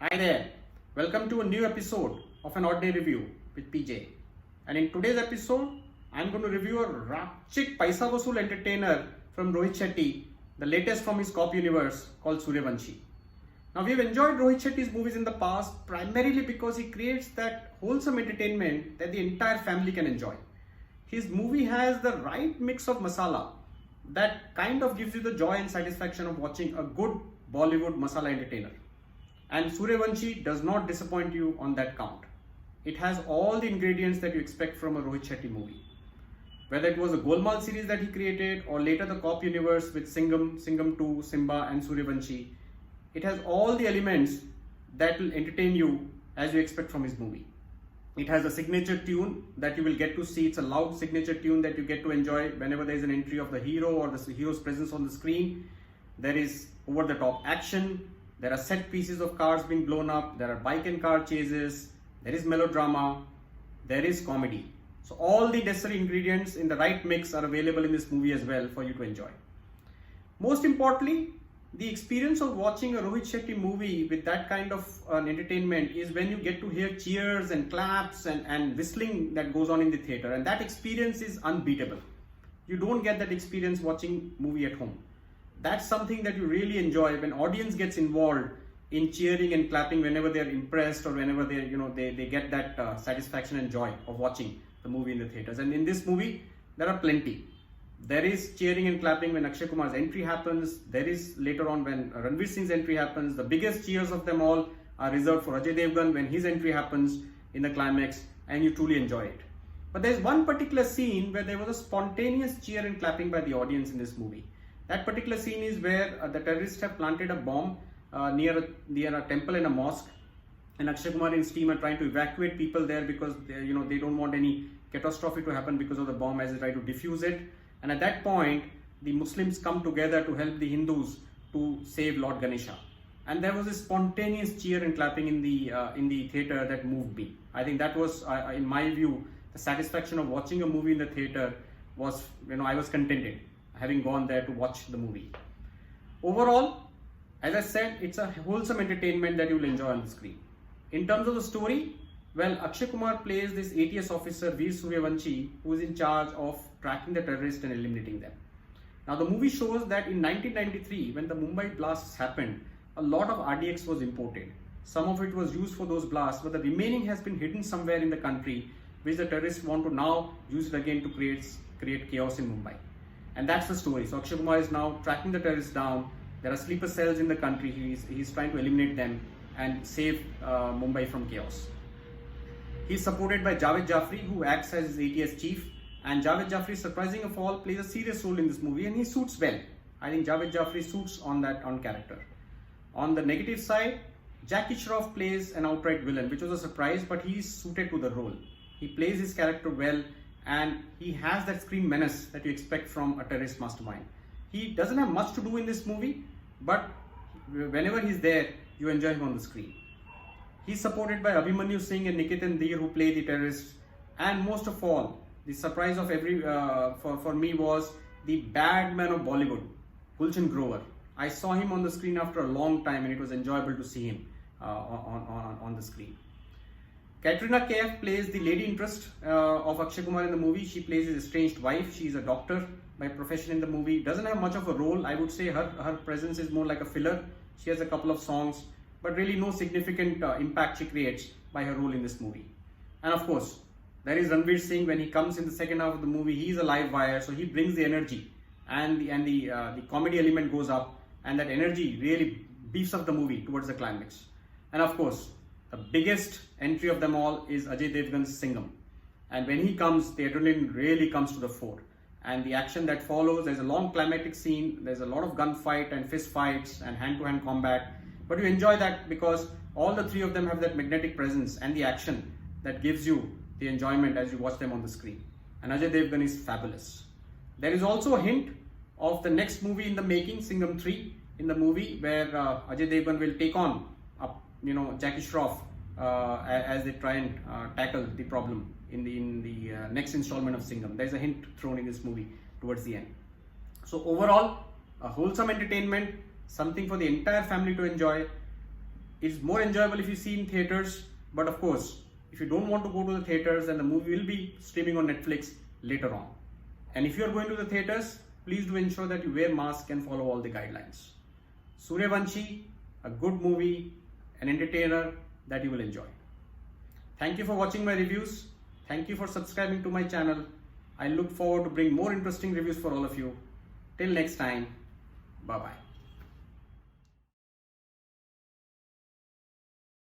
Hi there, welcome to a new episode of an Ordinary Review with PJ. And in today's episode, I'm going to review a Rapchik Paisa Vasool entertainer from Rohit Shetty, the latest from his cop universe called Suryavanshi. Now, we've enjoyed Rohit Shetty's movies in the past primarily because he creates that wholesome entertainment that the entire family can enjoy. His movie has the right mix of masala that kind of gives you the joy and satisfaction of watching a good Bollywood masala entertainer. And Suryavanshi does not disappoint you on that count. It has all the ingredients that you expect from a Rohit Shetty movie. Whether it was the Golmaal series that he created or later the Cop universe with Singham, Singham 2, Simba and Suryavanshi, it has all the elements that will entertain you as you expect from his movie. It has a signature tune that you will get to see. It's a loud signature tune that you get to enjoy whenever there is an entry of the hero or the hero's presence on the screen. There is over the top action. There are set pieces of cars being blown up. There are bike and car chases. There is melodrama. There is comedy. So all the necessary ingredients in the right mix are available in this movie as well for you to enjoy. Most importantly, the experience of watching a Rohit Shetty movie with that kind of entertainment is when you get to hear cheers and claps and whistling that goes on in the theater, and that experience is unbeatable. You don't get that experience watching movie at home. That's something that you really enjoy when audience gets involved in cheering and clapping whenever they're impressed or whenever they get that satisfaction and joy of watching the movie in the theaters. And in this movie, there are plenty. There is cheering and clapping when Akshay Kumar's entry happens. There is later on when Ranveer Singh's entry happens. The biggest cheers of them all are reserved for Ajay Devgan when his entry happens in the climax, and you truly enjoy it. But there's one particular scene where there was a spontaneous cheer and clapping by the audience in this movie. That particular scene is where the terrorists have planted a bomb near a temple and a mosque, and Akshay Kumar and his team are trying to evacuate people there because they don't want any catastrophe to happen because of the bomb as they try to defuse it. And at that point, the Muslims come together to help the Hindus to save Lord Ganesha. And there was a spontaneous cheer and clapping in the theater that moved me. I think that was, in my view, the satisfaction of watching a movie in the theater was, I was contented having gone there to watch the movie. Overall, as I said, it's a wholesome entertainment that you will enjoy on the screen. In terms of the story, well, Akshay Kumar plays this ATS officer Veer Suryavanshi, who is in charge of tracking the terrorists and eliminating them. Now, the movie shows that in 1993, when the Mumbai blasts happened, a lot of RDX was imported. Some of it was used for those blasts, but the remaining has been hidden somewhere in the country, which the terrorists want to now use it again to create chaos in Mumbai. And that's the story. So Akshay Kumar is now tracking the terrorists down. There are sleeper cells in the country. He's trying to eliminate them and save Mumbai from chaos. He's supported by Javed Jafri, who acts as his ATS chief. And Javed Jafri, surprising of all, plays a serious role in this movie, and he suits well. I think Javed Jafri suits on character. On the negative side, Jackie Shroff plays an outright villain, which was a surprise, but he's suited to the role. He plays his character well, and he has that screen menace that you expect from a terrorist mastermind. He doesn't have much to do in this movie, but whenever he's there, you enjoy him on the screen. He's supported by Abhimanyu Singh and Nikitan Dheer, who play the terrorists. And most of all, the surprise of for me was the bad man of Bollywood, Gulshan Grover. I saw him on the screen after a long time, and it was enjoyable to see him on the screen. Katrina Kaif plays the lady interest of Akshay Kumar in the movie. She plays his estranged wife. She's a doctor by profession in the movie. Doesn't have much of a role. I would say her presence is more like a filler. She has a couple of songs, but really no significant impact she creates by her role in this movie. And of course, there is Ranveer Singh. When he comes in the second half of the movie, he's a live wire, so he brings the energy, and the comedy element goes up, and that energy really beefs up the movie towards the climax. And of course, the biggest entry of them all is Ajay Devgan's Singham. And when he comes, the adrenaline really comes to the fore. And the action that follows, there's a long climactic scene, there's a lot of gunfight and fist fights and hand-to-hand combat. But you enjoy that because all the three of them have that magnetic presence and the action that gives you the enjoyment as you watch them on the screen. And Ajay Devgan is fabulous. There is also a hint of the next movie in the making, Singham 3, in the movie where Ajay Devgan will take on Jackie Shroff as they try and tackle the problem in the next installment of Singham. There's a hint thrown in this movie towards the end. So overall, a wholesome entertainment, something for the entire family to enjoy. is more enjoyable if you see in theaters. But of course, if you don't want to go to the theaters, then the movie will be streaming on Netflix later on. And if you are going to the theaters, please do ensure that you wear mask and follow all the guidelines. Sooryavanshi, a good movie, an entertainer that you will enjoy. Thank you for watching my reviews. Thank you for subscribing to my channel. I look forward to bring more interesting reviews for all of you. Till next time, bye-bye.